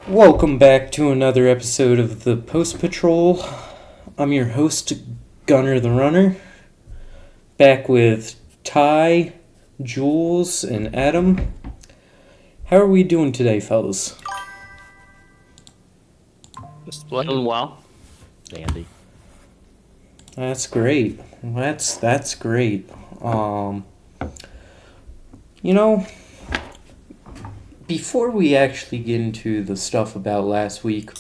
Welcome back to another episode of the Post Patrol. I'm your host, Gunner the Runner, back with Ty, Jules, and Adam. How are we doing today, fellas? Doing well. Dandy. That's great. That's great. You know, before we actually get into the stuff about last week,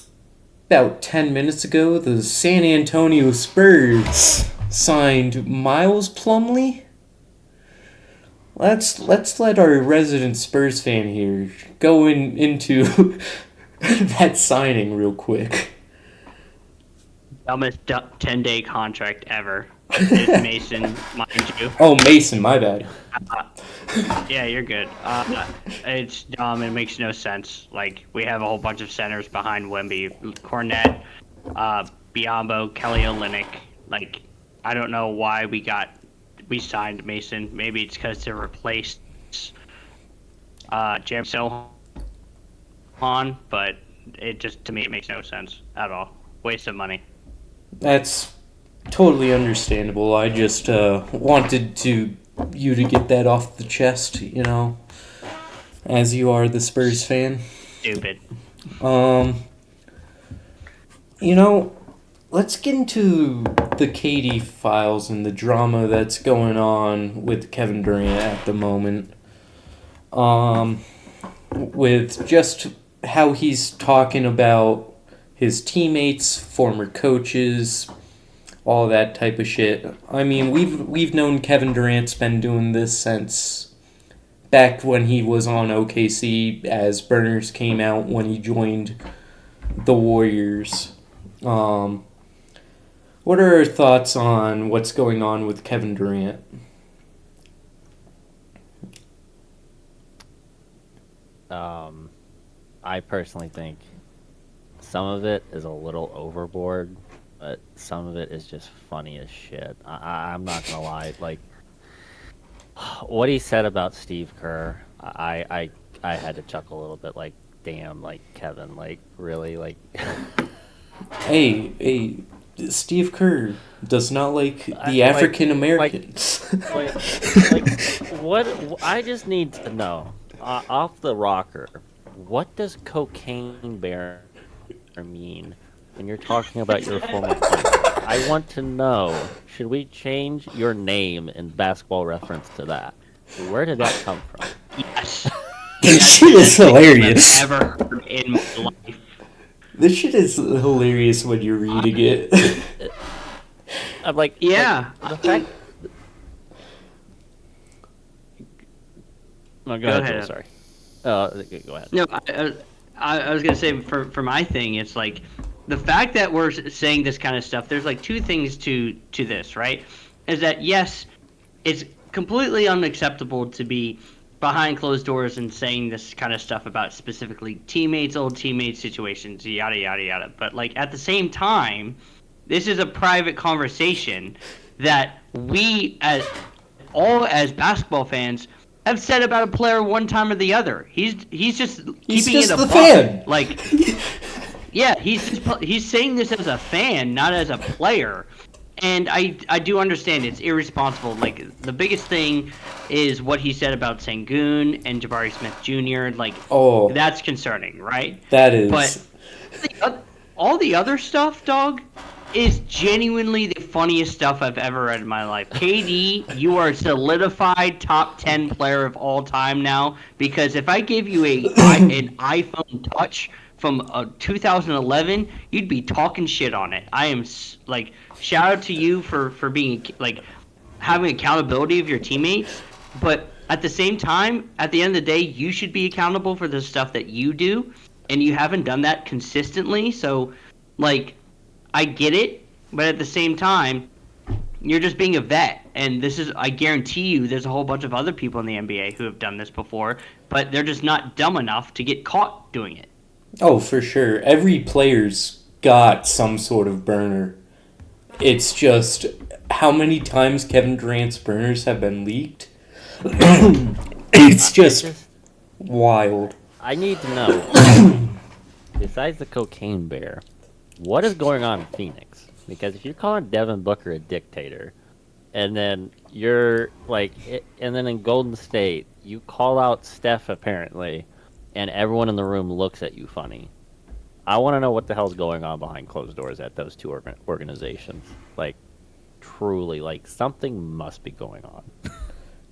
about 10 minutes ago, the San Antonio Spurs signed Miles Plumlee. Let's let our resident Spurs fan here go into that signing real quick. Dumbest 10-day contract ever. It's Mason, mind you. Oh, Mason, my bad. Yeah, you're good. It's dumb. It makes no sense. Like, we have a whole bunch of centers behind Wemby. Cornette, Biyombo, Kelly Olynyk. Like, I don't know why we signed Mason. Maybe it's because to replace James Sohan, but to me, it makes no sense at all. Waste of money. That's totally understandable. I just wanted you to get that off the chest, as you are the Spurs fan. Stupid. Let's get into the KD files and the drama that's going on with Kevin Durant at the moment. With just how he's talking about his teammates, former coaches, all that type of shit. I mean, we've known Kevin Durant's been doing this since back when he was on OKC as burners came out when he joined the Warriors. What are your thoughts on what's going on with Kevin Durant? I personally think some of it is a little overboard, but some of it is just funny as shit. I'm not gonna lie. Like, what he said about Steve Kerr, I had to chuckle a little bit. Like, damn, like Kevin, like really, like. Hey, Steve Kerr does not like the African Americans. Like, what? I just need to know, off the rocker, what does cocaine bear mean when you're talking about your former player? I want to know, should we change your name in Basketball Reference to that? Where did that come from? Yes. This shit is hilarious. I've ever heard in my life. This shit is hilarious when you're reading it. I'm like, yeah. Like, the fact. No, go ahead. Joel, sorry. Go ahead. No, I was gonna say for my thing, it's like the fact that we're saying this kind of stuff. There's like two things to this, right? Is that yes, it's completely unacceptable to be behind closed doors and saying this kind of stuff about specifically teammates, old teammates, situations, yada yada yada. But like at the same time, this is a private conversation that we as basketball fans have said about a player one time or the other. He's just keeping just it a the buck. fan. Like, yeah, he's saying this as a fan, not as a player. And I do understand it's irresponsible. Like, the biggest thing is what he said about Sengun and Jabari Smith Jr. Like, that's concerning, right? That is. But all the other stuff, dog, is genuinely the funniest stuff I've ever read in my life. KD, you are a solidified top 10 player of all time now, because if I gave you an iPhone Touch from 2011, you'd be talking shit on it. I am like, shout out to you for being like having accountability of your teammates, but at the same time, at the end of the day, you should be accountable for the stuff that you do, and you haven't done that consistently. So, like, I get it, but at the same time, you're just being a vet. And I guarantee you, there's a whole bunch of other people in the NBA who have done this before, but they're just not dumb enough to get caught doing it. Oh, for sure. Every player's got some sort of burner. It's just how many times Kevin Durant's burners have been leaked. It's just wild. I need to know. besides the cocaine bear, what is going on in Phoenix? Because if you're calling Devin Booker a dictator, and then and then in Golden State, you call out Steph apparently, and everyone in the room looks at you funny. I want to know what the hell's going on behind closed doors at those two organizations. Like, truly, like, something must be going on.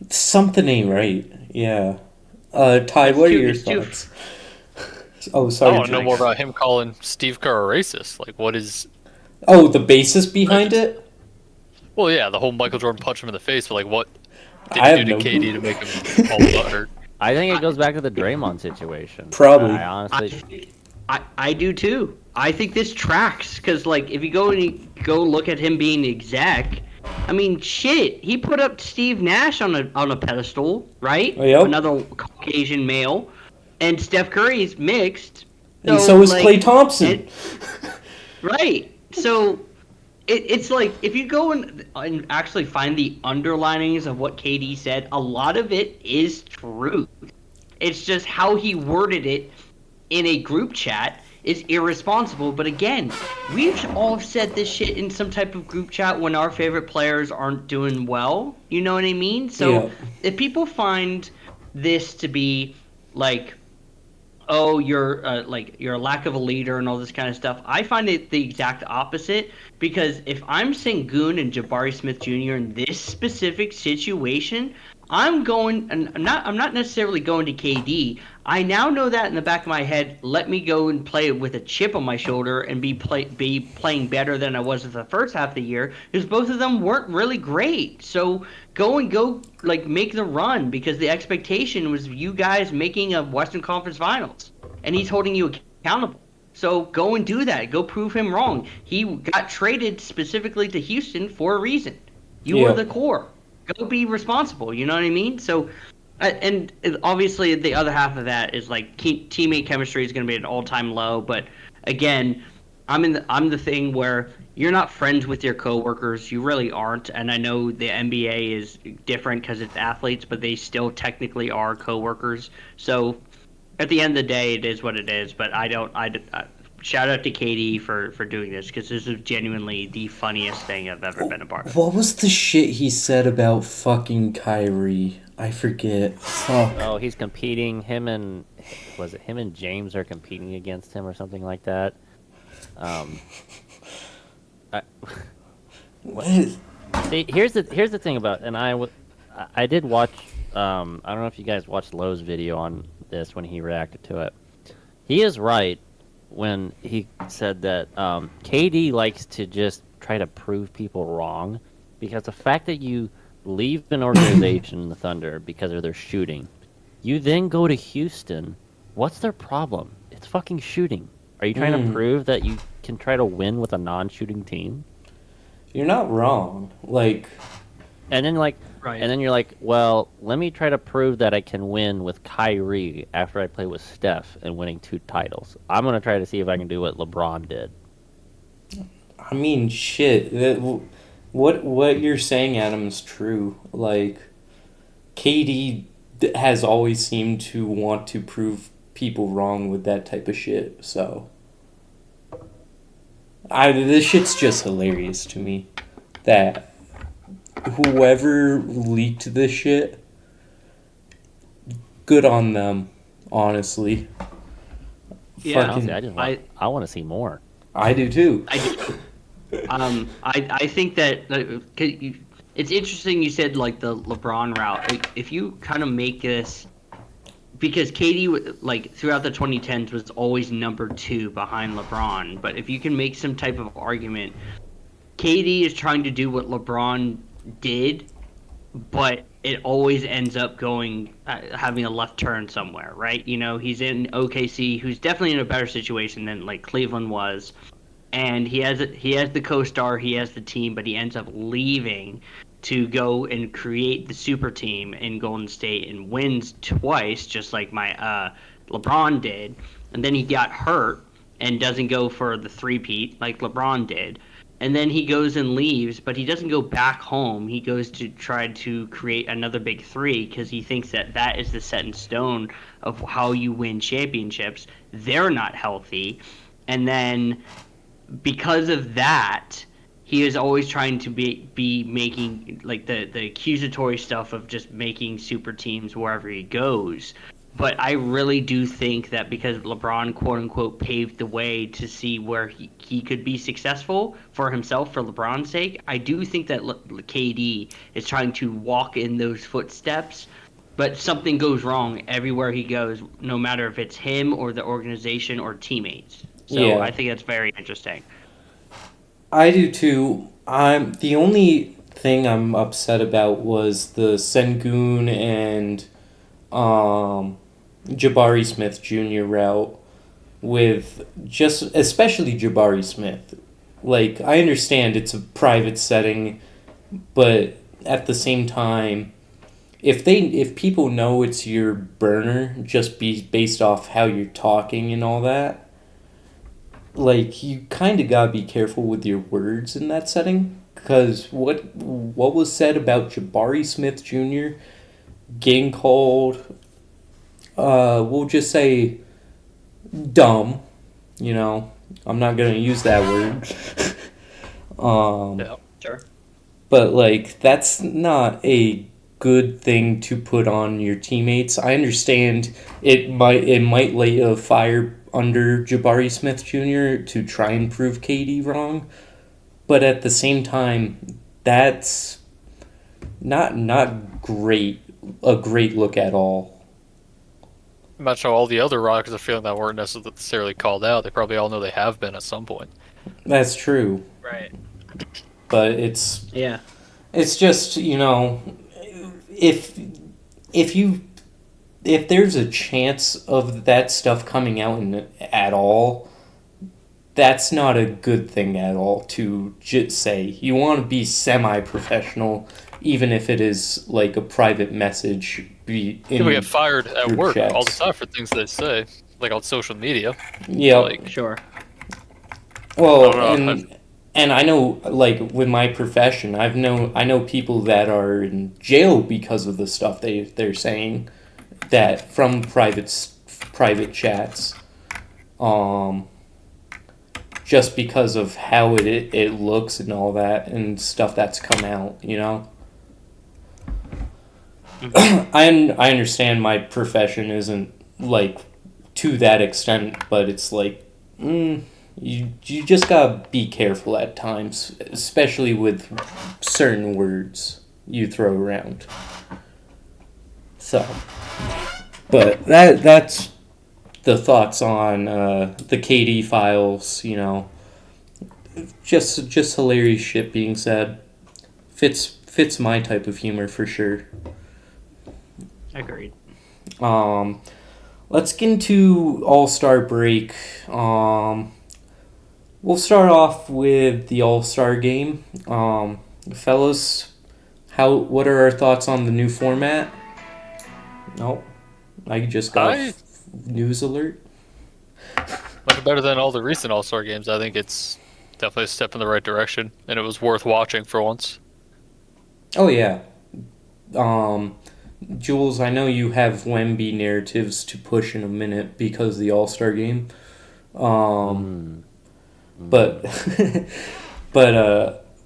Something ain't right. Yeah. Ty, what are your thoughts? Oh, sorry. I want to know more about him calling Steve Kerr a racist. Like, what is... Oh, the basis behind it? Well, yeah, the whole Michael Jordan punch him in the face, but, like, what did he do to KD to make him all butthurt? I think it goes back to the Draymond situation. Probably. I honestly... I do too. I think this tracks because, like, if you go look at him being exec, I mean, shit, he put up Steve Nash on a pedestal, right? Yep. Another Caucasian male, and Steph Curry's mixed. And so is Klay Thompson. Right. So it's like if you go and actually find the underlinings of what KD said, a lot of it is true. It's just how he worded it in a group chat is irresponsible. But again, we've all said this shit in some type of group chat when our favorite players aren't doing well. You know what I mean? So if people find this to be like, oh, you're a lack of a leader and all this kind of stuff, I find it the exact opposite. Because if I'm Sengun and Jabari Smith Jr. in this specific situation, I'm not necessarily going to KD. I now know that in the back of my head. Let me go and play with a chip on my shoulder and be playing better than I was in the first half of the year, because both of them weren't really great. So go like make the run, because the expectation was you guys making a Western Conference Finals, and he's holding you accountable. So go and do that. Go prove him wrong. He got traded specifically to Houston for a reason. You were the core. Go be responsible. You know what I mean? So, and obviously the other half of that is like teammate chemistry is going to be at an all-time low. But again, I'm the thing where you're not friends with your coworkers. You really aren't. And I know the NBA is different because it's athletes, but they still technically are coworkers. So at the end of the day, it is what it is. But shout out to KD for doing this, because this is genuinely the funniest thing I've ever been a part of. What was the shit he said about fucking Kyrie? I forget. Fuck. Oh, he's competing. Him and James are competing against him or something like that. See, here's the thing about, and I did watch. I don't know if you guys watched Lowe's video on this when he reacted to it. He is right when he said that KD likes to just try to prove people wrong, because the fact that you leave an organization, the Thunder, because of their shooting, you then go to Houston, what's their problem? It's fucking shooting. Are you trying to prove that you can try to win with a non-shooting team? You're not wrong. Like, and then right. And then you're like, well, let me try to prove that I can win with Kyrie after I play with Steph and winning 2 titles. I'm going to try to see if I can do what LeBron did. I mean, shit. What you're saying, Adam, is true. Like, KD has always seemed to want to prove people wrong with that type of shit, so this shit's just hilarious to me. That whoever leaked this shit, good on them, honestly. Yeah, Fucking, I want to see more. I do too. I think that it's interesting you said like the LeBron route. Like, if you kind of make this, because KD like throughout the 2010s was always number 2 behind LeBron, but if you can make some type of argument, KD is trying to do what LeBron did, but it always ends up going having a left turn somewhere, right? You know, he's in OKC, who's definitely in a better situation than like Cleveland was, and he has the co-star, he has the team, but he ends up leaving to go and create the super team in Golden State and wins twice, just like my LeBron did, and then he got hurt and doesn't go for the three-peat like LeBron did. and then he goes and leaves, but he doesn't go back home. He goes to try to create another big three because he thinks that that is the set in stone of how you win championships. They're not healthy. And then because of that, he is always trying to be making like the accusatory stuff of just making super teams wherever he goes. But I really do think that because LeBron, quote unquote, paved the way to see where he could be successful for himself, for LeBron's sake, I do think that KD is trying to walk in those footsteps. But something goes wrong everywhere he goes, no matter if it's him or the organization or teammates. So Yeah. I think that's very interesting. I do too. The only thing I'm upset about was the Sengun and Jabari Smith Jr. route with just especially Jabari Smith. Like I understand it's a private setting, but at the same time, if people know it's your burner just based off how you're talking and all that, like you kind of gotta be careful with your words in that setting because what was said about Jabari Smith Jr. getting called, we'll just say dumb. You know, I'm not gonna use that word. Yeah. Sure. But like that's not a good thing to put on your teammates. I understand it might light a fire under Jabari Smith Jr. to try and prove KD wrong, but at the same time, that's not great a great look at all. I'm not sure all the other Rockets are feeling that weren't necessarily called out. They probably all know they have been at some point. That's true, Right. but it's Yeah. just if you if there's a chance of that stuff coming out at all, that's not a good thing at all to just say. You want to be semi-professional, even if it is like a private message. People get fired at group work chats. all the time for things they say, like on social media. Yeah. Like, Sure. Well, I don't know, and I know, like with my profession, I know people that are in jail because of the stuff they're saying, that from private chats, just because of how it looks and all that and stuff that's come out, you know. I understand my profession isn't like to that extent, but it's like you just gotta be careful at times, especially with certain words you throw around. So, but that's the thoughts on the KD files. You know, just hilarious shit being said. Fits my type of humor for sure. Agreed. Let's get into All-Star break. We'll start off with the All-Star game. Fellas, what are our thoughts on the new format? Nope. I just got news alert. much better than all the recent All-Star games. I think it's definitely a step in the right direction, and it was worth watching for once. Oh, yeah. Jules, I know you have Wemby narratives to push in a minute because of the All-Star game. But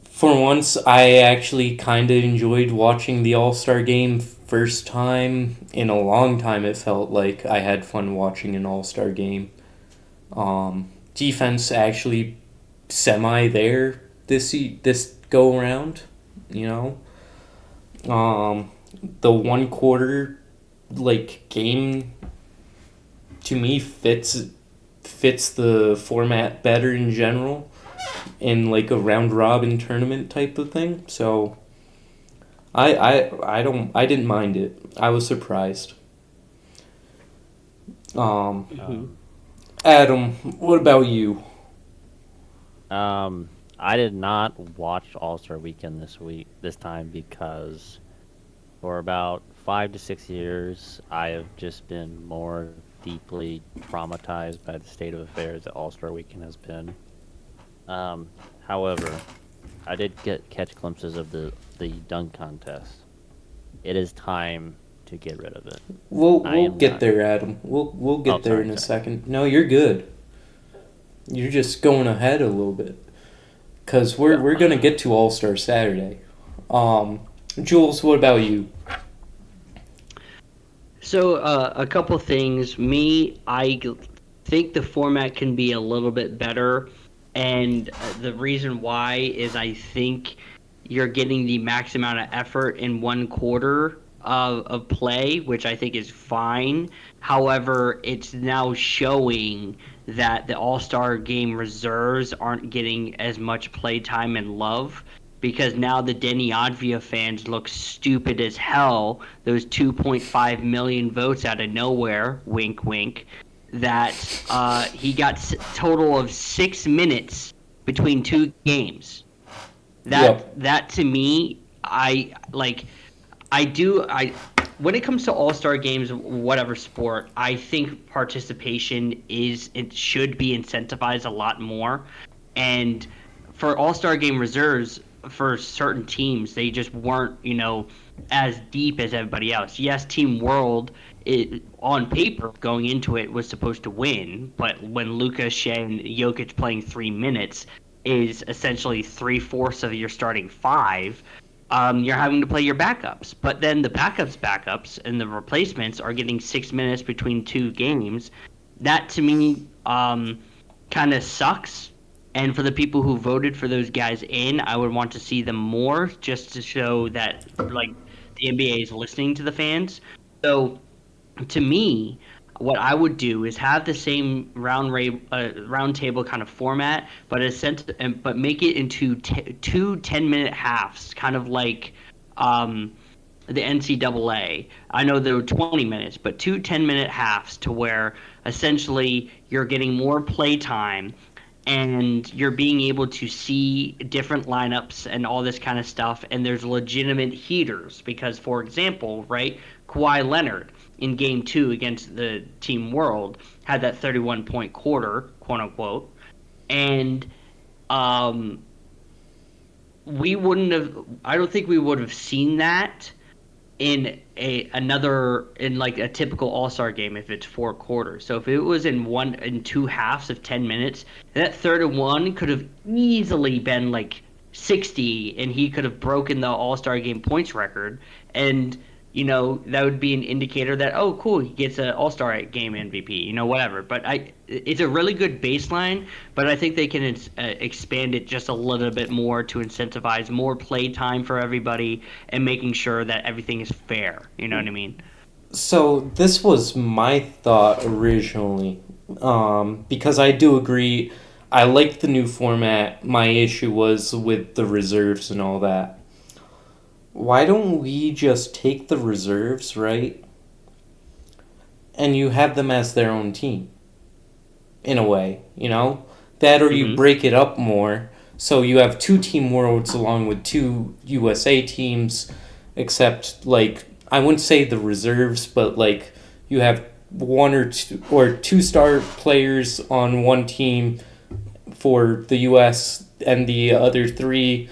for once, I actually kind of enjoyed watching the All-Star game. First time in a long time, it felt like I had fun watching an All-Star game. Defense actually semi there this go around, you know. The one quarter game to me fits the format better in general in like a round robin tournament type of thing. So I didn't mind it. I was surprised. Adam, what about you? I did not watch All-Star Weekend this time because for about 5 to 6 years I have just been more deeply traumatized by the state of affairs that All-Star Weekend has been. However, I did catch glimpses of the dunk contest. It is time to get rid of it. We'll I am get not. there, Adam. We'll get Oh, there sorry, in a sorry. second. No, you're good. You're just going ahead a little bit, cause we're gonna get to All Star Saturday. Jules, what about you? So, a couple things. Think the format can be a little bit better, and the reason why is I think you're getting the max amount of effort in one quarter of play, which I think is fine. However, it's now showing that the All-Star game reserves aren't getting as much play time and love because now the Denny Advia fans look stupid as hell. Those 2.5 million votes out of nowhere, wink, wink, that he got total of 6 minutes between two games. That to me, when it comes to all-star games, whatever sport, I think participation it should be incentivized a lot more. And for all-star game reserves for certain teams, they just weren't, as deep as everybody else. Yes, Team World, on paper going into it was supposed to win, but when Luka, Shea, and Jokic playing 3 minutes is essentially 3/4 of your starting five, you're having to play your backups. But then the backups, and the replacements are getting 6 minutes between two games. That to me kind of sucks. And for the people who voted for those guys in, I would want to see them more just to show that the NBA is listening to the fans. So to me, what I would do is have the same round table kind of format, but but make it into two 10-minute halves, kind of like the NCAA. I know there were 20 minutes, but two 10-minute halves to where essentially you're getting more play time and you're being able to see different lineups and all this kind of stuff, and there's legitimate heaters because, for example, right, Kawhi Leonard in Game 2 against the Team World had that 31-point quarter, quote-unquote, and I don't think we would have seen that in a typical All-Star game if it's 4 quarters. So if it was in two halves of 10 minutes, that third and one could have easily been like 60, and he could have broken the All-Star game points record. And that would be an indicator that, oh, cool, he gets an All-Star game MVP, whatever. But it's a really good baseline, but I think they can expand it just a little bit more to incentivize more play time for everybody and making sure that everything is fair. You know what I mean? So this was my thought originally, because I do agree. I like the new format. My issue was with the reserves and all that. Why don't we just take the reserves, right? And you have them as their own team. In a way, That or you break it up more. So you have 2 Team Worlds along with 2 USA teams, except, I wouldn't say the reserves, but, you have 1 or 2 star players on one team for the US and the other 3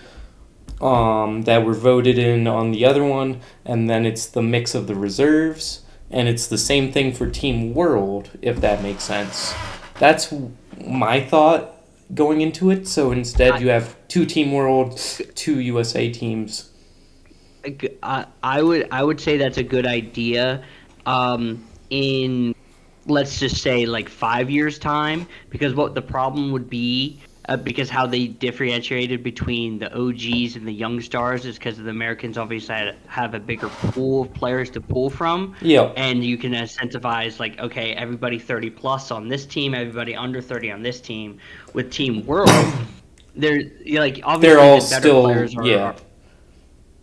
that were voted in on the other one, and then it's the mix of the reserves, and it's the same thing for Team World, if that makes sense. That's my thought going into it. So instead, you have 2 Team World, 2 USA teams. I would say that's a good idea. In let's just say 5 years time, because what the problem would be. Because how they differentiated between the OGs and the young stars is because the Americans obviously have a bigger pool of players to pull from. Yeah. And you can incentivize, okay, everybody 30 plus on this team, everybody under 30 on this team. With Team World, obviously they're all the better still, players yeah.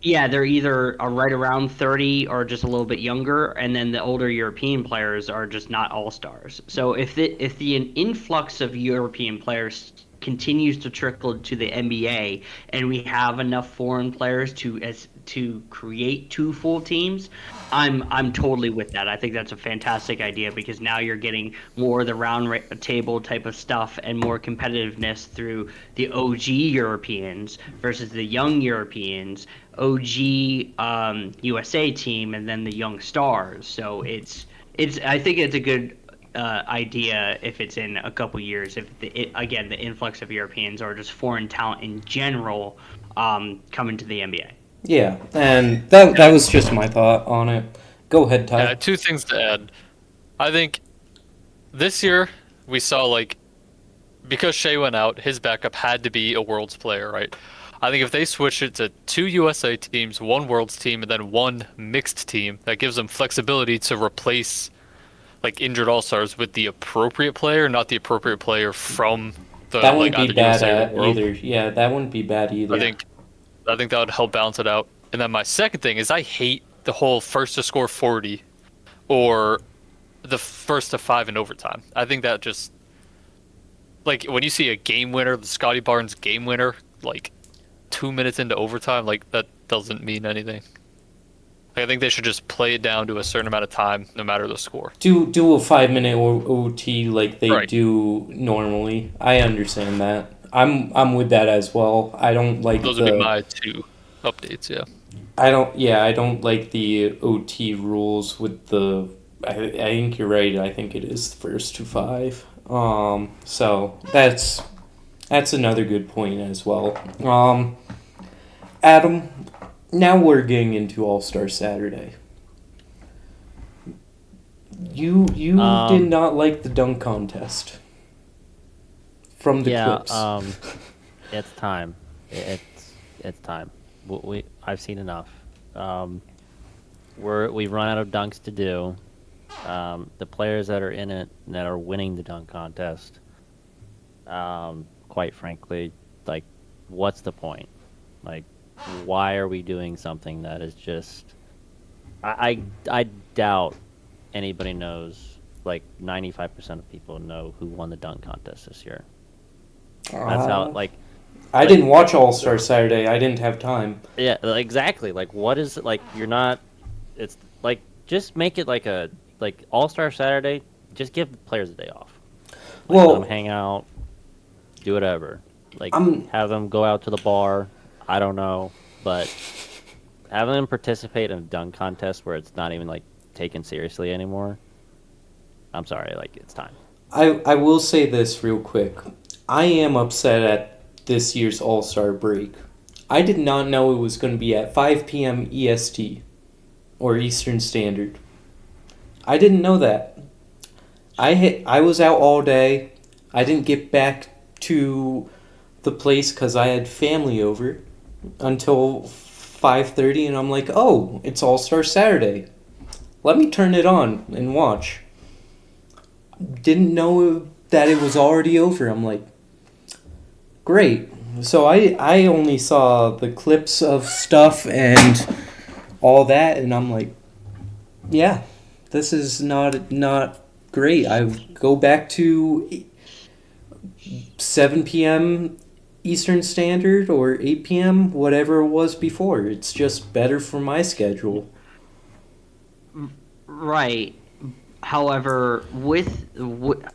Yeah, they're either right around 30 or just a little bit younger, and then the older European players are just not all-stars. So if the influx of European players continues to trickle to the NBA, and we have enough foreign players to to create 2 full teams, I'm totally with that. I think that's a fantastic idea because now you're getting more of the table type of stuff and more competitiveness through the OG Europeans versus the young Europeans, OG USA team, and then the young stars. So it's I think it's a good idea if it's in a couple years. If again the influx of Europeans or just foreign talent in general coming to the NBA. Yeah, and that was just my thought on it. Go ahead, Ty. Yeah, 2 things to add. I think this year we saw, like, because Shea went out, his backup had to be a Worlds player, right? I think if they switch it to 2 USA teams, 1 Worlds team, and then 1 mixed team, that gives them flexibility to replace, like, injured All-Stars with the appropriate player, not the appropriate player from the, That like, wouldn't be either bad USA or World. either. Yeah, that wouldn't be bad either. I think that would help balance it out. And then my second thing is I hate the whole first to score 40 or the first to 5 in overtime. I think that just, like, when you see a game winner, the Scotty Barnes game winner, like 2 minutes into overtime, like, that doesn't mean anything. Like, I think they should just play it down to a certain amount of time, no matter the score. Do a 5-minute OT like they Right. do normally. I understand that. I'm with that as well. I don't like Those would be my 2 updates, yeah. I don't like the OT rules with the. I think you're right. I think it is first to 5. So that's another good point as well. Adam, now we're getting into All-Star Saturday. You did not like the dunk contest from the clips. It's time. It's time. I've seen enough. We've run out of dunks to do. The players that are in it that are winning the dunk contest, quite frankly, like, what's the point? Like, why are we doing something that is just? I doubt anybody knows. Like 95% of people know who won the dunk contest this year. That's how I didn't watch All-Star Saturday. I didn't have time. Yeah, exactly. Like, what is it? Like, you're not. It's like, just make it like All-Star Saturday. Just give the players a day off. Let them hang out, do whatever. Like, have them go out to the bar. I don't know, but having them participate in a dunk contest where it's not even like taken seriously anymore. I'm sorry, like, it's time. I will say this real quick. I am upset at this year's All-Star break. I did not know it was going to be at 5 p.m. EST or Eastern Standard. I didn't know that. I was out all day. I didn't get back to the place because I had family over until 5:30, and I'm like, oh, it's All-Star Saturday. Let me turn it on and watch. Didn't know that it was already over. I'm like, great. So I only saw the clips of stuff and all that, and I'm like, yeah, this is not great. I go back to 7 p.m. Eastern Standard or 8 p.m., whatever it was before. It's just better for my schedule. Right. However,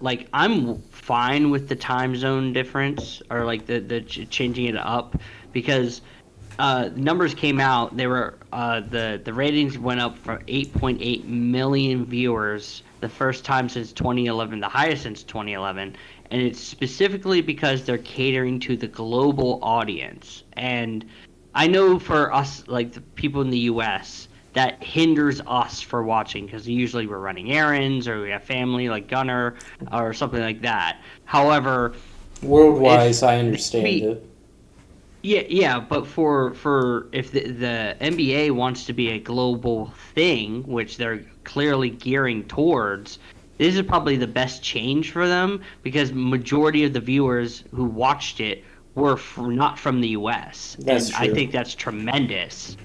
like, I'm fine with the time zone difference or like the changing it up because numbers came out. They were the ratings went up from 8.8 million viewers the first time since 2011, the highest since 2011, and it's specifically because they're catering to the global audience. And I know for us, like the people in the U.S., that hinders us for watching because usually we're running errands or we have family like Gunner or something like that. However, World-wise, I understand it. Yeah, but for if the NBA wants to be a global thing, which they're clearly gearing towards, this is probably the best change for them because majority of the viewers who watched it were not from the U.S. That's and true. I think that's tremendous.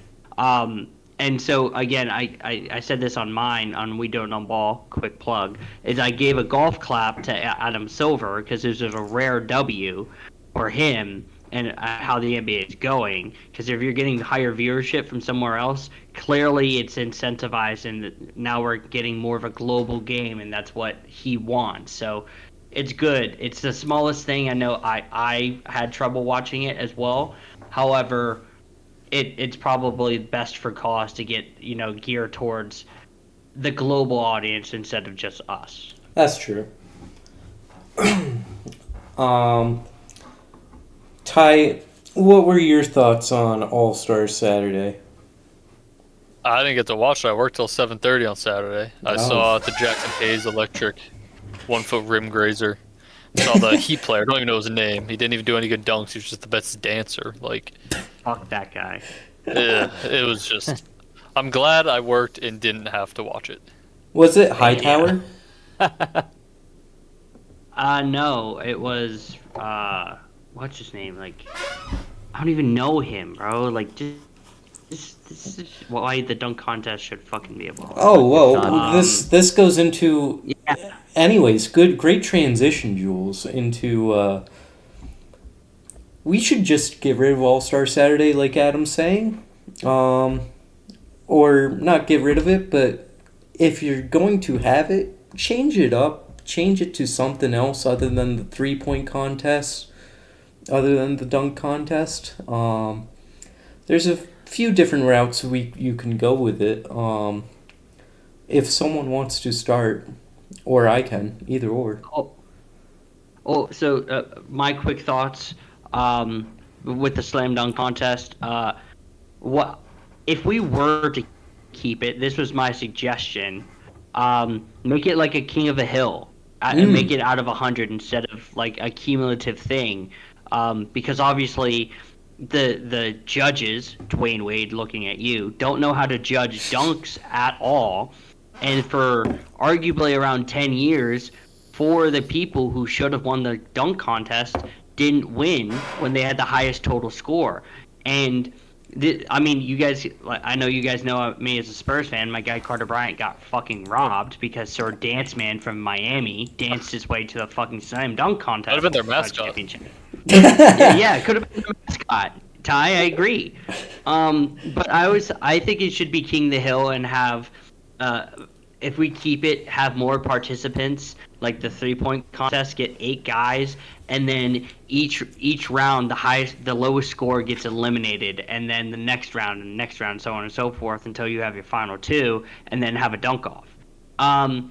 And so, again, I said this on mine, on We Don't Know Ball, quick plug, is I gave a golf clap to Adam Silver because this was a rare W for him. and how the NBA is going. Because if you're getting higher viewership from somewhere else, clearly it's incentivized, and now we're getting more of a global game, and that's what he wants. So it's good. It's the smallest thing. I know I had trouble watching it as well. However, it's probably best for cause to get, geared towards the global audience instead of just us. That's true. Ty, what were your thoughts on All-Star Saturday? I didn't get to watch it. I worked till 7:30 on Saturday. I Oh. saw the Jackson Hayes electric 1-foot rim grazer. Saw the Heat player. I don't even know his name. He didn't even do any good dunks. He was just the best dancer. Like, Fuck that guy. it was just. I'm glad I worked and didn't have to watch it. Was it Hightower? No, it was what's his name? Like, I don't even know him, bro. Like, this is why the dunk contest should fucking be able. Oh, whoa. This goes into... Yeah. Anyways, great transition, Jules, into... we should just get rid of All-Star Saturday, like Adam's saying. Or not get rid of it, but if you're going to have it, change it up. Change it to something else other than the three-point contest, other than the dunk contest. There's a few different routes you can go with it. If someone wants to start, or I can, either or. So my quick thoughts with the slam dunk contest. What if we were to keep it? This was my suggestion. Make it like a King of the Hill. And make it out of 100 instead of like a cumulative thing, because obviously the judges, Dwayne Wade, looking at you, don't know how to judge dunks at all, and for arguably around 10 years, for the people who should have won the dunk contest didn't win when they had the highest total score, and. I mean, you guys. I know you guys know me as a Spurs fan. My guy Carter Bryant got fucking robbed because Sir Dance Man from Miami danced his way to the fucking slam dunk contest. Could have been their mascot. Championship. yeah, it could have been their mascot. Ty, I agree. But I think it should be King the Hill and have, if we keep it, have more participants. Like the 3-point contest, get 8 guys, and then each round the lowest score gets eliminated, and then the next round, so on and so forth until you have your final 2, and then have a dunk off. And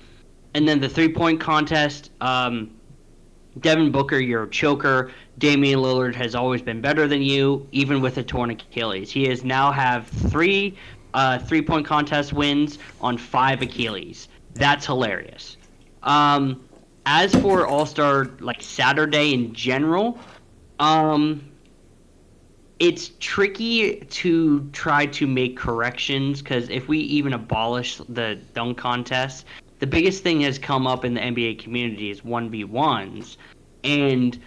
then the 3-point contest, Devin Booker, you're a choker. Damian Lillard has always been better than you, even with a torn Achilles. He has now have 3 3-point contest wins on 5 Achilles. That's hilarious. As for All-Star Saturday in general, it's tricky to try to make corrections because if we even abolish the dunk contest, the biggest thing has come up in the NBA community is 1v1s, and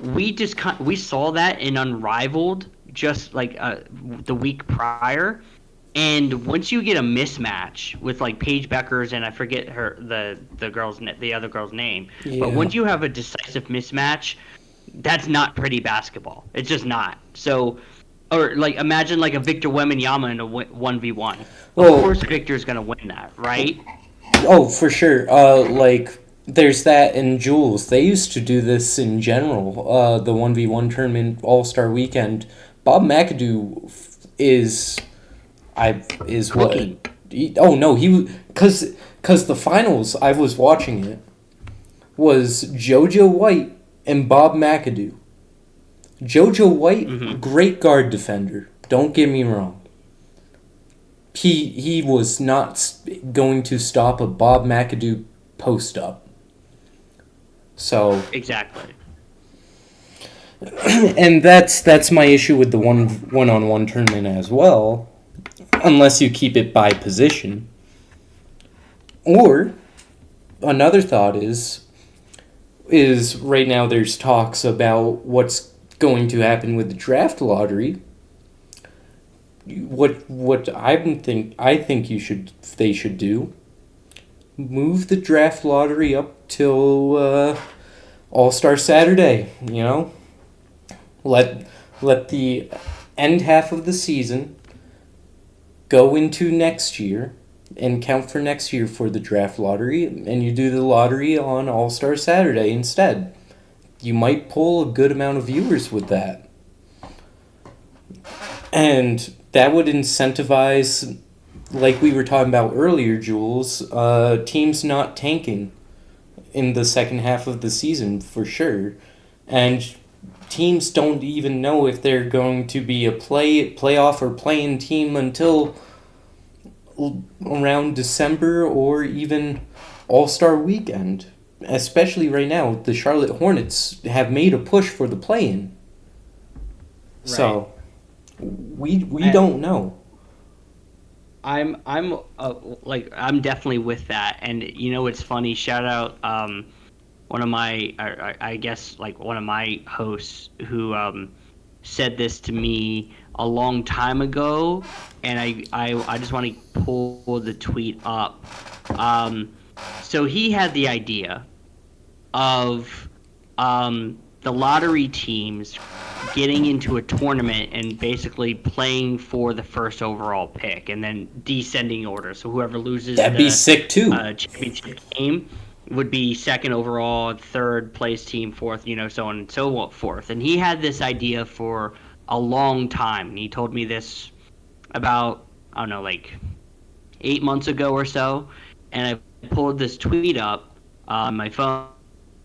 we saw that in Unrivaled just the week prior. And once you get a mismatch with Paige Beckers and I forget the other girl's name, but once you have a decisive mismatch, that's not pretty basketball. It's just not. So, or imagine a Victor Wembanyama in a 1v1. Of course, Victor's gonna win that, right? Oh, for sure. There's that in Jules. They used to do this in general. The 1v1 tournament All-Star Weekend. Bob McAdoo is Cooking. what? Oh no, because the finals I was watching it was JoJo White and Bob McAdoo. JoJo White, great guard defender. Don't get me wrong. He was not going to stop a Bob McAdoo post up. So exactly. And that's my issue with the one-on-one tournament as well. Unless you keep it by position. Or, another thought is right now there's talks about what's going to happen with the draft lottery. What I think they should do, move the draft lottery up till All-Star Saturday, Let the end half of the season go into next year and count for next year for the draft lottery, and you do the lottery on All-Star Saturday instead. You might pull a good amount of viewers with that. And that would incentivize, like we were talking about earlier, Jules, teams not tanking in the second half of the season for sure. And teams don't even know if they're going to be a playoff or play-in team until around December or even All-Star weekend. Especially right now, the Charlotte Hornets have made a push for the play-in. So we don't know. I'm definitely with that, and you know it's funny. Shout out one of my I guess like one of my hosts who said this to me a long time ago, and I just want to pull the tweet up. So he had the idea of the lottery teams getting into a tournament and basically playing for the first overall pick and then descending order. So whoever loses That'd be sick too. Championship game would be second overall, third place team, fourth, so on and so forth. And he had this idea for a long time. And he told me this about, I don't know, like 8 months ago or so. And I pulled this tweet up on my phone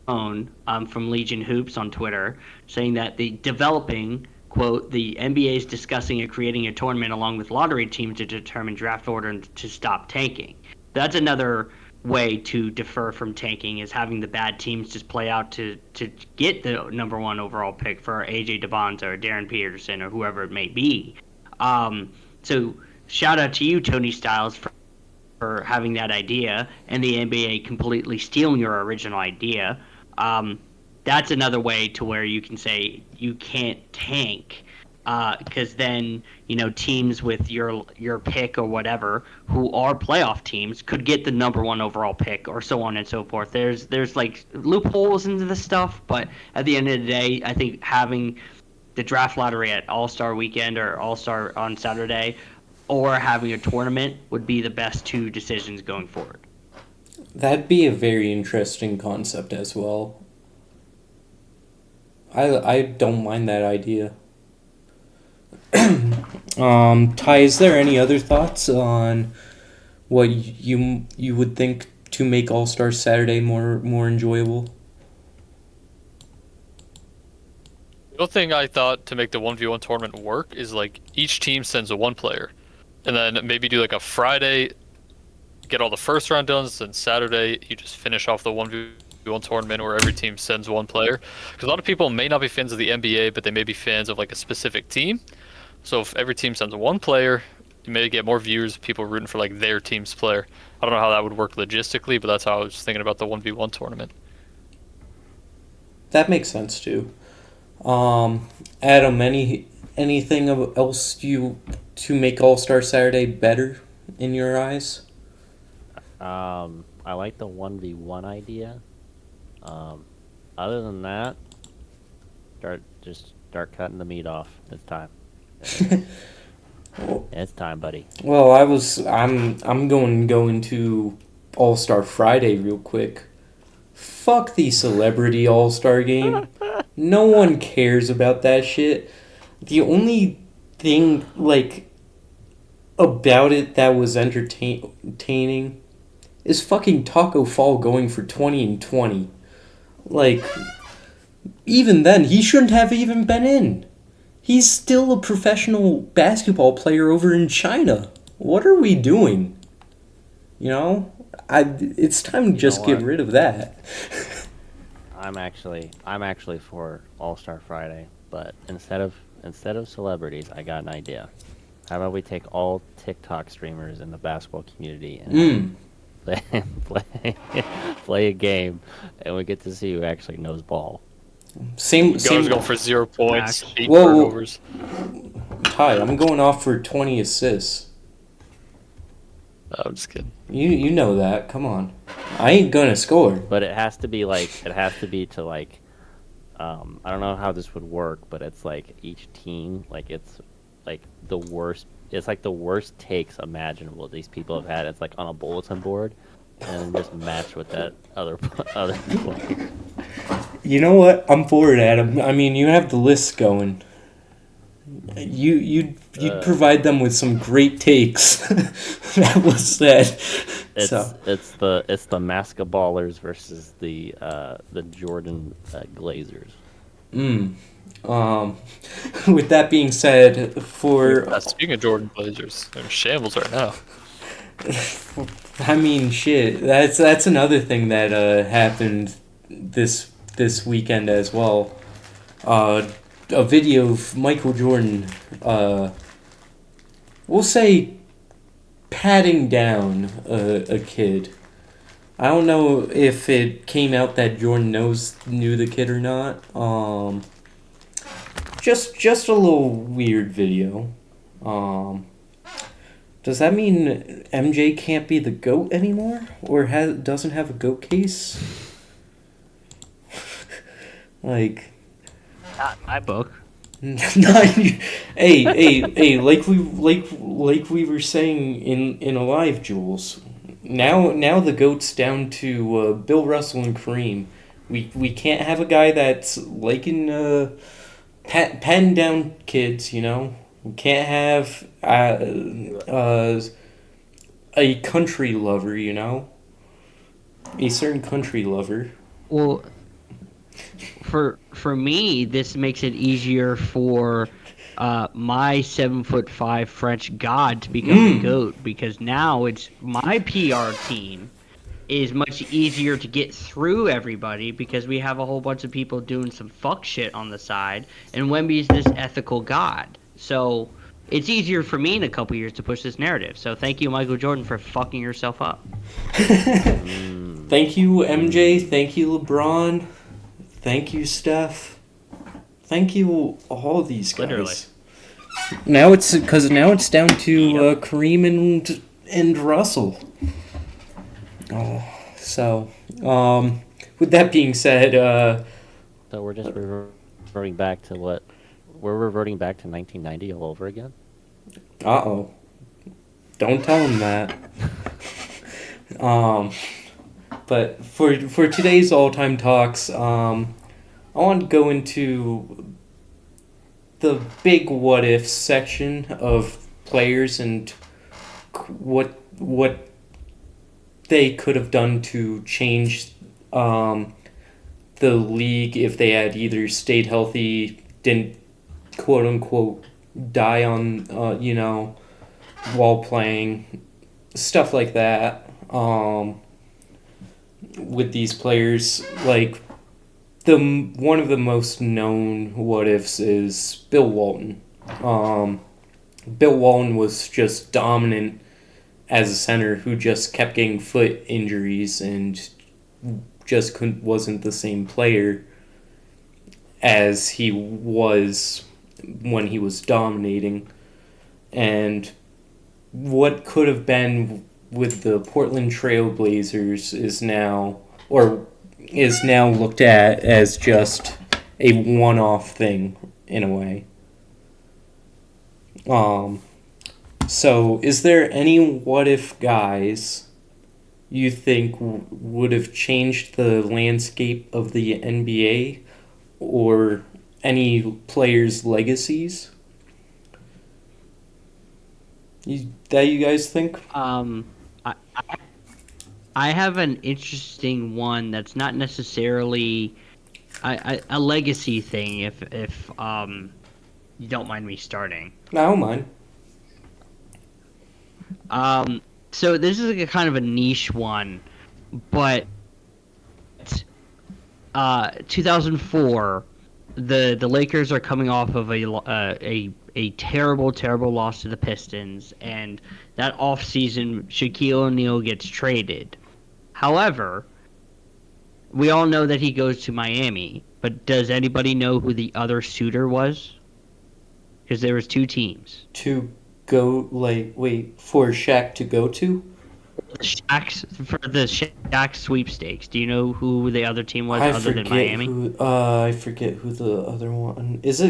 from Legion Hoops on Twitter, saying that the developing, quote, the NBA is discussing and creating a tournament along with lottery teams to determine draft order and to stop tanking. That's another way to defer from tanking, is having the bad teams just play out to get the number one overall pick for AJ DeBonza or Darren Peterson or whoever it may be. So shout out to you, Tony Styles, for having that idea, and the NBA completely stealing your original idea. That's another way to where you can say you can't tank, because then teams with your pick or whatever who are playoff teams could get the number one overall pick or so on and so forth. There's like loopholes into this stuff, but at the end of the day, I think having the draft lottery at All-Star weekend or All-Star on Saturday, or having a tournament would be the best two decisions going forward. That'd be a very interesting concept as well. I don't mind that idea. Ty, is there any other thoughts on what you would think to make All-Star Saturday more enjoyable? The other thing I thought to make the 1v1 tournament work is like each team sends a one player, and then maybe do like a Friday, get all the first round done, then Saturday you just finish off the 1v1 tournament where every team sends one player. Because a lot of people may not be fans of the NBA, but they may be fans of like a specific team. So if every team sends one player, you may get more viewers, people rooting for like their team's player. I don't know how that would work logistically, but that's how I was thinking about the 1v1 tournament. That makes sense too. Adam, anything else to make All-Star Saturday better in your eyes? I like the 1v1 idea. Other than that, start cutting the meat off. It's time. It's time, buddy. Well, I'm going to go into All-Star Friday real quick. Fuck the celebrity All-Star game. No one cares about that shit. The only thing like about it that was entertaining is fucking Taco Fall going for 20 and 20. Like, even then, he shouldn't have even been in. He's still a professional basketball player over in China. What are we doing? It's time to just get rid of that. I'm actually for All-Star Friday, but instead of celebrities, I got an idea. How about we take all TikTok streamers in the basketball community and play a game, and we get to see who actually knows ball. Same. Going for 0 points, 8 Whoa. turnovers. Ty, I'm going off for 20 assists. I'm just kidding. You know that. Come on. I ain't gonna score. But it has to be to I don't know how this would work, but it's like each team, like it's like the worst. It's like the worst takes imaginable these people have had. It's like on a bulletin board, and then just match with that other player. You know what? I'm for it, Adam. I mean, you have the list going. You'd provide them with some great takes. That was said. It's So it's the Masca Ballers versus the Jordan Glazers. with that being said, for Speaking of Jordan Blazers, they're in shambles right now. I mean, shit. That's another thing that happened this weekend as well. A video of Michael Jordan, we'll say, patting down a kid. I don't know if it came out that Jordan knew the kid or not. Just a little weird video. Does that mean MJ can't be the GOAT anymore, or doesn't have a GOAT case? Like. Not in my book. Hey, like we were saying in a live, Jules. Now the GOAT's down to Bill Russell and Kareem. We can't have a guy that's liking patting down kids. You know, we can't have a country lover. You know, a certain country lover. Well, for me, this makes it easier for my 7'5" French god to become the GOAT, because now it's my PR team is much easier to get through everybody, because we have a whole bunch of people doing some fuck shit on the side, and Wemby's this ethical god. So it's easier for me in a couple years to push this narrative. So thank you, Michael Jordan, for fucking yourself up. Thank you, MJ. Thank you, LeBron. Thank you, Steph. Thank you, all these guys. Literally. Now it's down to Kareem and Russell. So, with that being said, So we're just reverting back to what? We're reverting back to 1990 all over again? uh-oh. Don't tell him that. But for today's all-time talks, I want to go into the big what-if section of players and what they could have done to change the league if they had either stayed healthy, didn't quote-unquote die on, while playing, stuff like that. With these players, like one of the most known what ifs is Bill Walton. Bill Walton was just dominant as a center who just kept getting foot injuries and just wasn't the same player as he was when he was dominating. And what could have been with the Portland Trail Blazers is now looked at as just a one-off thing in a way. So is there any what-if guys you think would have changed the landscape of the NBA or any players' legacies? That you guys think? I have an interesting one that's not necessarily a legacy thing. If you don't mind me starting. I don't mind. So this is like a kind of a niche one, but 2004, the Lakers are coming off of a terrible loss to the Pistons, and that offseason, Shaquille O'Neal gets traded. However, we all know that he goes to Miami, but does anybody know who the other suitor was? Because there was two teams. For Shaq to go to? Shaq sweepstakes. Do you know who the other team was other than Miami? I forget who the other one is.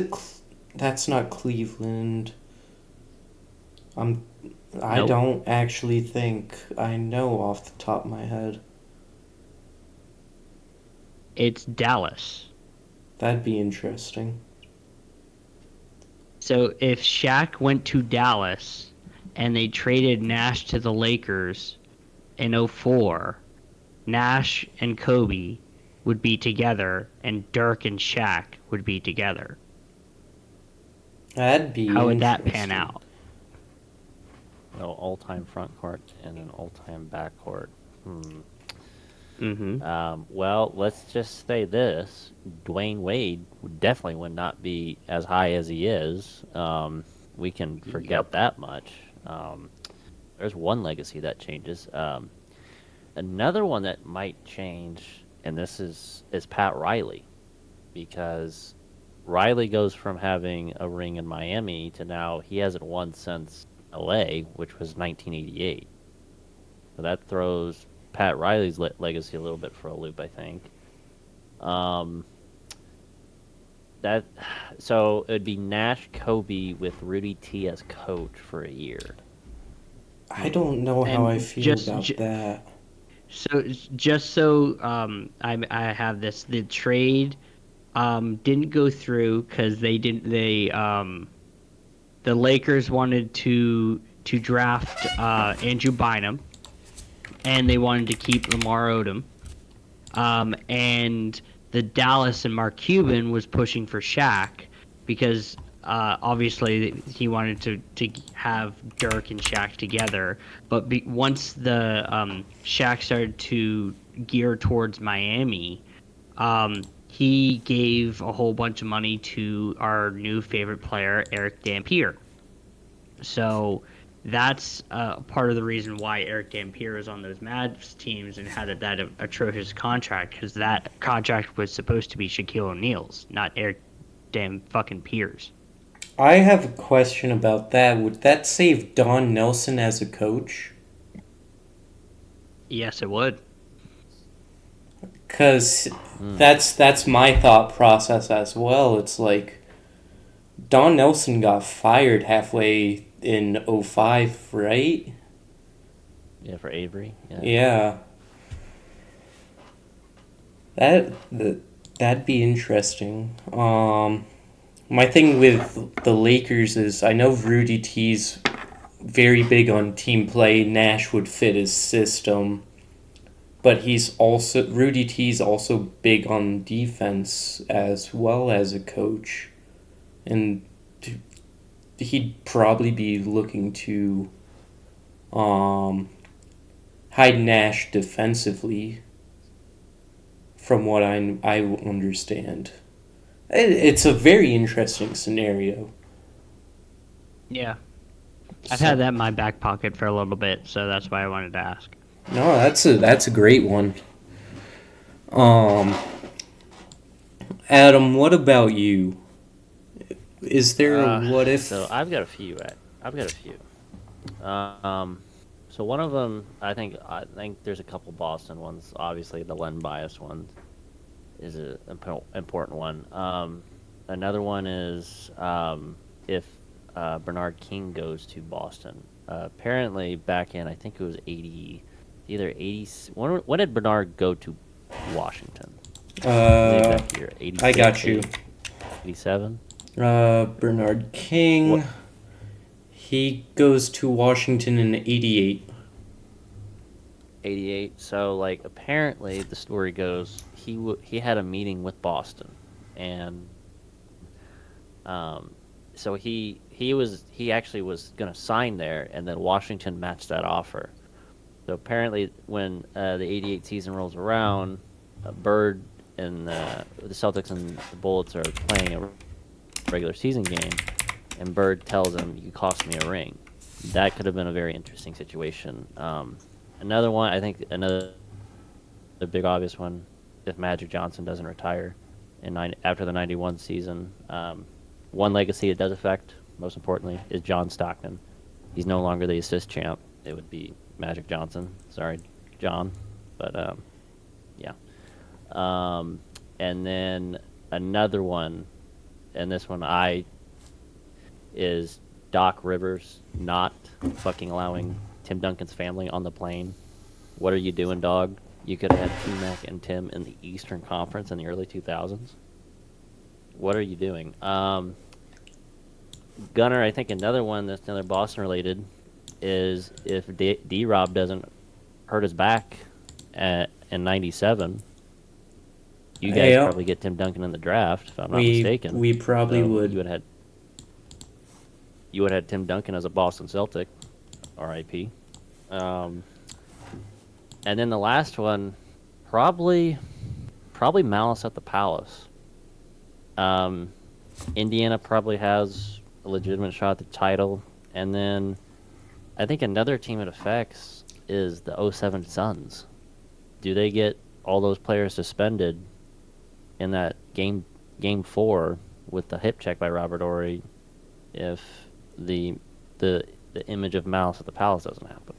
That's not Cleveland. I Nope. don't actually think I know off the top of my head. It's Dallas. That'd be interesting. So if Shaq went to Dallas and they traded Nash to the Lakers in '04, Nash and Kobe would be together and Dirk and Shaq would be together. That'd be How would that pan interesting. out? No, all-time front court and an all-time back court. Mm-hmm. Well, let's just say this: Dwayne Wade definitely would not be as high as he is. We can forget that much. There's one legacy that changes. Another one that might change, and this is Pat Riley, because Riley goes from having a ring in Miami to now he hasn't won since LA, which was 1988. So that throws Pat Riley's legacy a little bit for a loop, I think. That so it'd be Nash, Kobe with Rudy T as coach for a year. I don't know how And I feel just about ju- that. So just so I have this, the trade didn't go through because the Lakers wanted to draft Andrew Bynum, and they wanted to keep Lamar Odom, and the Dallas and Mark Cuban was pushing for Shaq because obviously he wanted to have Dirk and Shaq together, but once the Shaq started to gear towards Miami, he gave a whole bunch of money to our new favorite player, Eric Dampier. So that's part of the reason why Eric Dampier was on those Mavs teams and had that atrocious contract, because that contract was supposed to be Shaquille O'Neal's, not Eric fucking Pierce. I have a question about that. Would that save Don Nelson as a coach? Yes, it would. Because that's my thought process as well. It's like Don Nelson got fired halfway in '05, right? Yeah, for Avery. Yeah. Yeah. That'd be interesting. My thing with the Lakers is I know Rudy T's very big on team play. Nash would fit his system, but Rudy T's also big on defense as well as a coach, and he'd probably be looking to hide Nash defensively. From what I understand, it's a very interesting scenario. Yeah. I've had that in my back pocket for a little bit, so that's why I wanted to ask. No, that's a great one. Adam, what about you? Is there a what if? So I've got a few. So one of them, I think there's a couple Boston ones. Obviously, the Len Bias one is an important one. Another one is if Bernard King goes to Boston. Apparently, back in I think it was 80, either 80. When did Bernard go to Washington? That year, 86, I got you. 87. Bernard King. What? He goes to Washington in '88. 88. So like apparently the story goes he had a meeting with Boston, and so he actually was going to sign there, and then Washington matched that offer. So apparently when the '88 season rolls around, Bird and the Celtics and the Bullets are playing a regular season game, and Bird tells him, "You cost me a ring." That could have been a very interesting situation. Another one, I think, the big obvious one, if Magic Johnson doesn't retire after the '91 season, one legacy it does affect, most importantly, is John Stockton. He's no longer the assist champ. It would be Magic Johnson. Sorry, John. But yeah. And then another one, and this one is Doc Rivers not fucking allowing Tim Duncan's family on the plane. What are you doing, dog? You could have had T-Mac and Tim in the Eastern Conference in the early 2000s. What are you doing? Gunner, I think another one that's another Boston related is if D-Rob doesn't hurt his back in '97, you guys probably get Tim Duncan in the draft, if I'm not mistaken. We probably would. You would have had Tim Duncan as a Boston Celtic, R.I.P. And then the last one, probably Malice at the Palace. Indiana probably has a legitimate shot at the title, and then I think another team it affects is the 07 Suns. Do they get all those players suspended in that game 4 with the hip check by Robert Horry if the image of Malice at the Palace doesn't happen?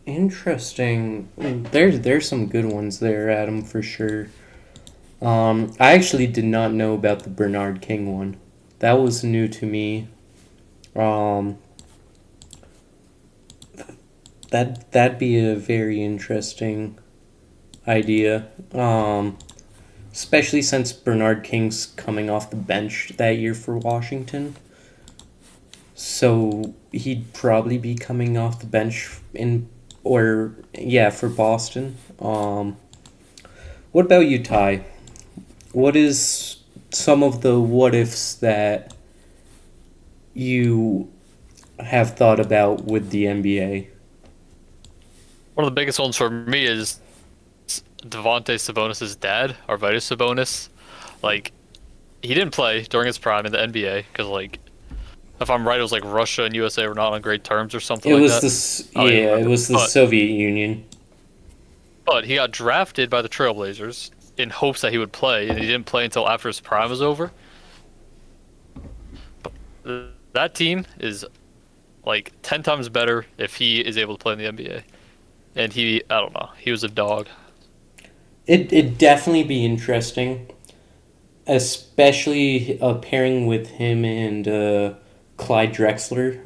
Interesting. There's some good ones there, Adam, for sure. I actually did not know about the Bernard King one. That was new to me. That'd be a very interesting idea. Especially since Bernard King's coming off the bench that year for Washington. So he'd probably be coming off the bench for Boston. What about you, Ty? What is some of the what ifs that you have thought about with the NBA? One of the biggest ones for me is Domantas Sabonis' dad, Arvydas Sabonis. Like, he didn't play during his prime in the NBA because, like, if I'm right, it was like Russia and USA were not on great terms or something It like was that. it was the Soviet Union. But he got drafted by the Trailblazers in hopes that he would play, and he didn't play until after his prime was over. But that team is like 10 times better if he is able to play in the NBA. And I don't know, he was a dog. It'd definitely be interesting, especially a pairing with him and Clyde Drexler.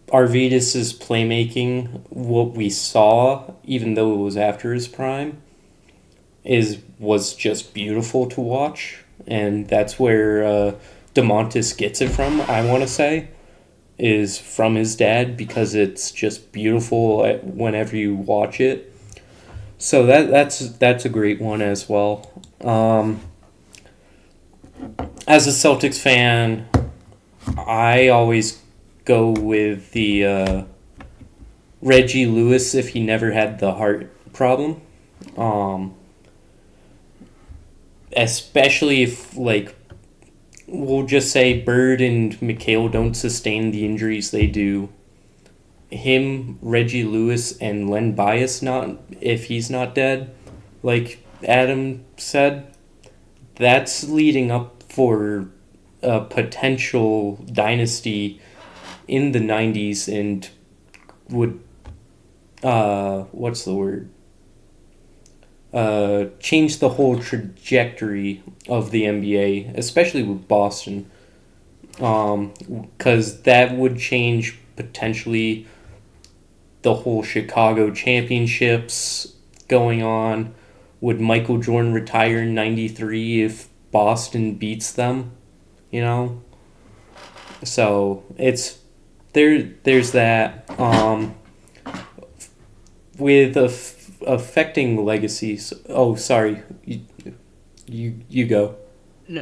Arvydas' playmaking, what we saw, even though it was after his prime, was just beautiful to watch, and that's where Domantas gets it from. I want to say, is from his dad, because it's just beautiful whenever you watch it. So that's a great one as well. As a Celtics fan, I always go with the Reggie Lewis if he never had the heart problem. Especially if, like, we'll just say Bird and McHale don't sustain the injuries they do. Him, Reggie Lewis, and Len Bias, if he's not dead, like Adam said, that's leading up for a potential dynasty in the 90s and would, change the whole trajectory of the NBA, especially with Boston, because that would change potentially the whole Chicago championships going on. Would Michael Jordan retire in 93 if Boston beats them? You know? So there's that. With affecting legacies. Oh, sorry. You go. No.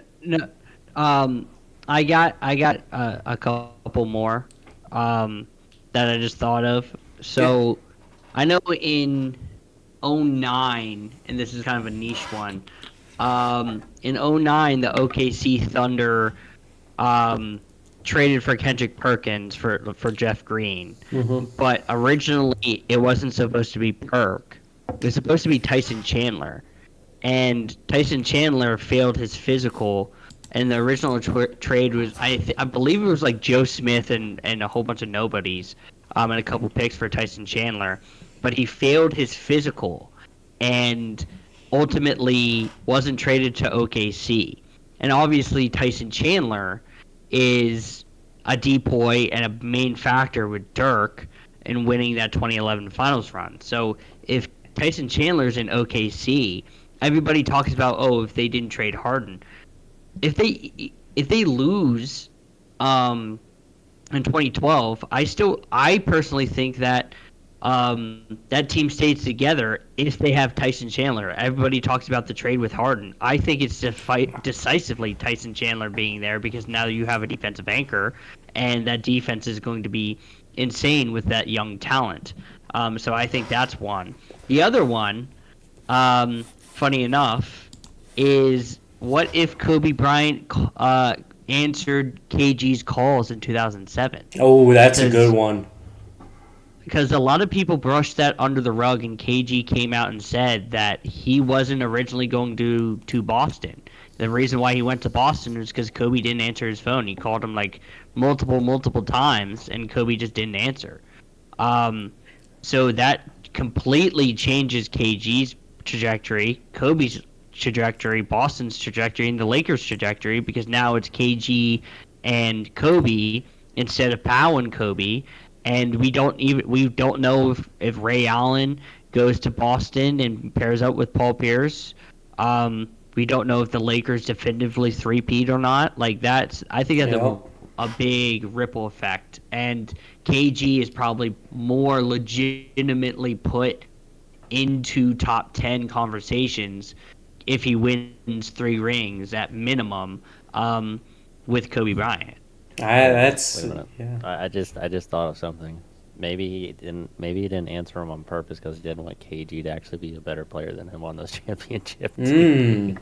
I got a couple more that I just thought of. So I know in 2009, and this is kind of a niche one. In 2009, the OKC Thunder traded for Kendrick Perkins for Jeff Green. Mm-hmm. But originally, it wasn't supposed to be Perk. It was supposed to be Tyson Chandler. And Tyson Chandler failed his physical and the original trade was I believe it was like Joe Smith and a whole bunch of nobodies, and a couple picks for Tyson Chandler, but he failed his physical, and ultimately wasn't traded to OKC. And obviously Tyson Chandler is a decoy and a main factor with Dirk in winning that 2011 Finals run. So if Tyson Chandler's in OKC, everybody talks about, oh, if they didn't trade Harden. If they lose in 2012, I personally think that that team stays together if they have Tyson Chandler. Everybody talks about the trade with Harden. I think it's decisively Tyson Chandler being there because now you have a defensive anchor, and that defense is going to be insane with that young talent. So I think that's one. The other one, funny enough, is what if Kobe Bryant answered KG's calls in 2007? Oh, that's a good one. Because a lot of people brushed that under the rug, and KG came out and said that he wasn't originally going to Boston. The reason why he went to Boston was because Kobe didn't answer his phone. He called him like multiple times, and Kobe just didn't answer. So that completely changes KG's trajectory, Kobe's trajectory, Boston's trajectory, and the Lakers' trajectory, because now it's KG and Kobe instead of Powell and Kobe. And we don't know if Ray Allen goes to Boston and pairs up with Paul Pierce. We don't know if the Lakers definitively three-peat or not. Like I think that's a big ripple effect. And KG is probably more legitimately put into top 10 conversations if he wins 3 rings at minimum with Kobe Bryant. Wait a minute. Yeah. I just thought of something. Maybe he didn't answer him on purpose because he didn't want KG to actually be a better player than him on those championships. I mean,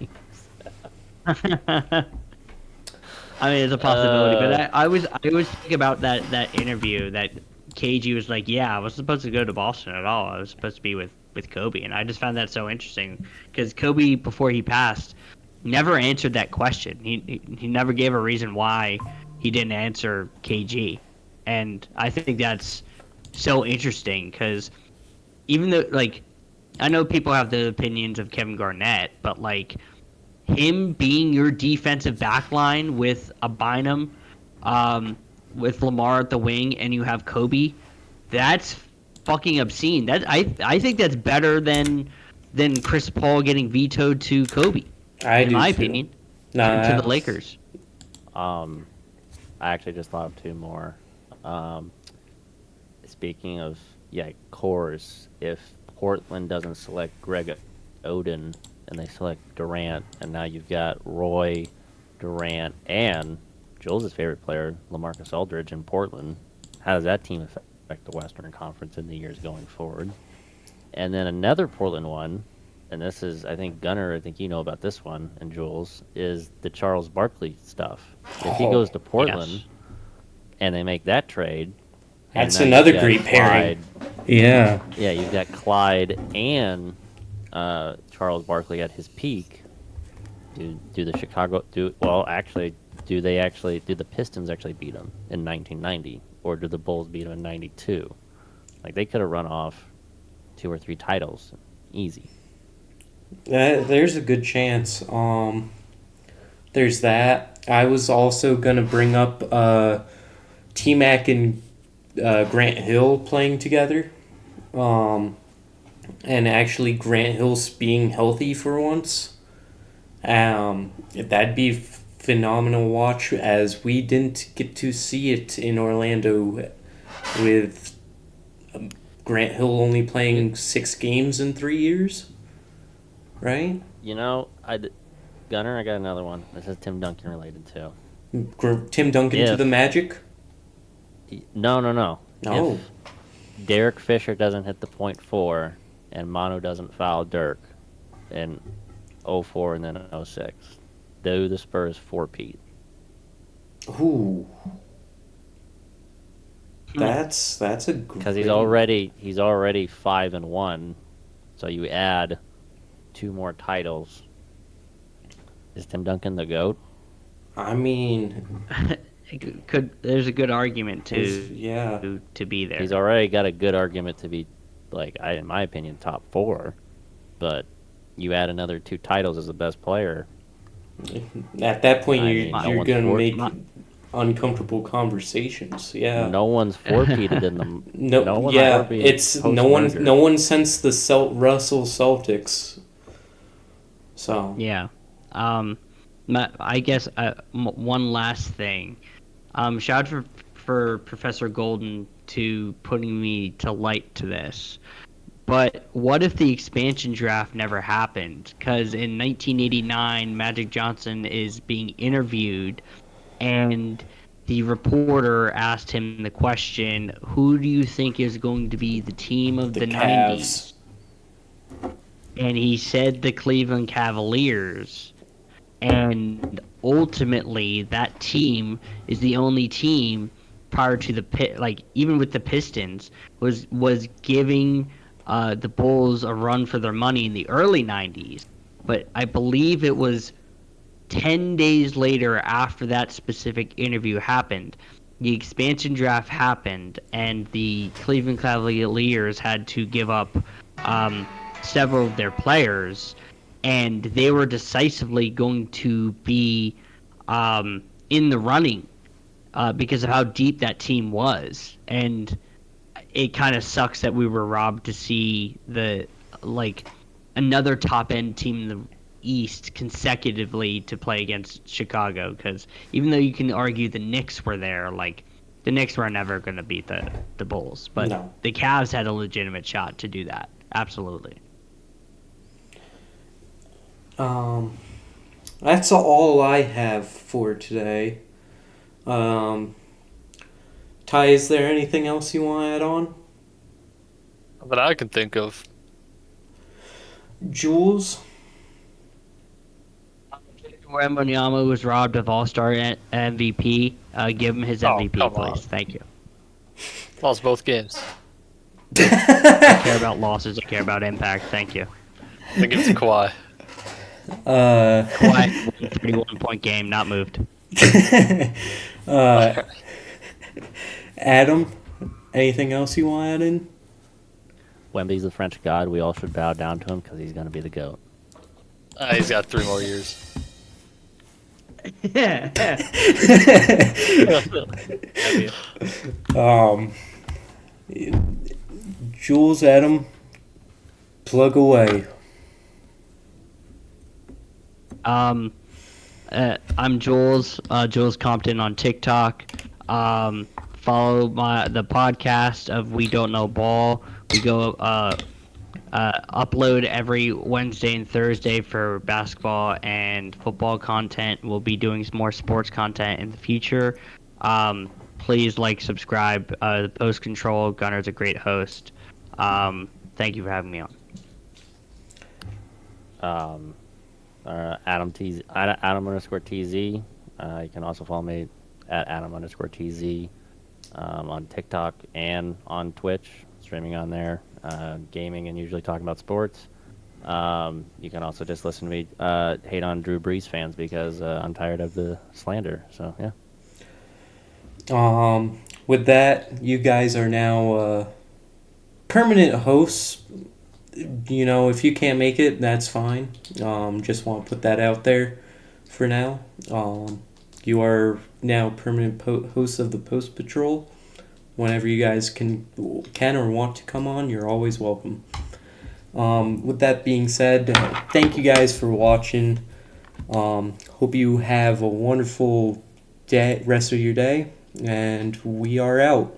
it's a possibility, but I was thinking about that interview that KG was like, yeah, I wasn't supposed to go to Boston at all. I was supposed to be with Kobe, and I just found that so interesting because Kobe, before he passed, never answered that question. He never gave a reason why he didn't answer KG, and I think that's so interesting because even though, like, I know people have the opinions of Kevin Garnett, but like him being your defensive backline with a Bynum, with Lamar at the wing, and you have Kobe, that's fucking obscene. That I think that's better than Chris Paul getting vetoed to Kobe. In my opinion, to the Lakers. I actually just thought of 2 more. Speaking of cores, if Portland doesn't select Greg Oden and they select Durant, and now you've got Roy, Durant, and Jules' favorite player, LaMarcus Aldridge in Portland, how does that team affect the Western Conference in the years going forward? And then another Portland one, and this is, I think, Gunnar, I think you know about this one, and Jules, is the Charles Barkley stuff. If he goes to Portland and they make that trade, that's another great pairing. Yeah. Yeah, you've got Clyde and Charles Barkley at his peak. Do the Pistons actually beat them in 1990, or do the Bulls beat them in 92? Like, they could have run off 2 or 3 titles easy. There's a good chance. There's that. I was also gonna bring up T-Mac and Grant Hill playing together, and actually Grant Hill's being healthy for once. That'd be phenomenal watch, as we didn't get to see it in Orlando with Grant Hill only playing 6 games in 3 years. Right? You know, Gunnar, I got another one. This is Tim Duncan related too. Tim Duncan to the Magic? No. No. If Derek Fisher doesn't hit the .4 and Manu doesn't foul Dirk in 04 and then 06, do the Spurs 4-peat? Ooh. That's a great... Because he's already 5-1, so you add 2 more titles. Is Tim Duncan the GOAT? I mean, There's a good argument yeah. to be there. He's already got a good argument to be, like, in my opinion, top 4. But you add another 2 titles as the best player. At that point, I you're, mean, no you're one's going to for- make my- uncomfortable conversations. Yeah. No one's forfeited in the. No, one's yeah, forfeited it's no one. post-merger. No one since the Russell Celtics. So Yeah. I guess one last thing. Shout out for Professor Golden to putting me to light to this. But what if the expansion draft never happened? Because in 1989, Magic Johnson is being interviewed, and the reporter asked him the question, "Who do you think is going to be the team of the Cavs. 90s?" And he said the Cleveland Cavaliers. And ultimately, that team is the only team prior to even with the Pistons, was giving the Bulls a run for their money in the early 90s. But I believe it was 10 days later after that specific interview happened, the expansion draft happened, and the Cleveland Cavaliers had to give up several of their players, and they were decisively going to be in the running because of how deep that team was. And it kind of sucks that we were robbed to see another top end team in the East consecutively to play against Chicago, because even though you can argue the Knicks were there, the Knicks were never going to beat the Bulls, but No. the Cavs had a legitimate shot to do that. Absolutely. That's all I have for today. Ty, is there anything else you want to add on? That I can think of. Jules? Wembanyama was robbed of All-Star MVP. Give him his Oh, MVP, come please. on. Thank you. Lost both games. I care about losses. I care about impact. Thank you. I think it's Kawhi. Kawhi, 31-point game, not moved. Adam, anything else you want to add in? Wemby's the French god. We all should bow down to him because he's going to be the GOAT. He's got 3 more years. Jules, Adam, plug away. I'm Jules, Jules Compton on TikTok. Follow the podcast of We Don't Know Ball. We go upload every Wednesday and Thursday for basketball and football content. We'll be doing some more sports content in the future. Please subscribe. The Post Control Gunner's a great host. Thank you for having me on. Adam_TZ. You can also follow me at Adam_TZ on TikTok and on Twitch, streaming on there, gaming and usually talking about sports. You can also just listen to me hate on Drew Brees fans because I'm tired of the slander. So yeah. With that, you guys are now permanent hosts. You know, if you can't make it, that's fine. Just want to put that out there for now. You are now permanent hosts of the Post Patrol. Whenever you guys can or want to come on, you're always welcome. With that being said, thank you guys for watching. Hope you have a wonderful rest of your day, and we are out.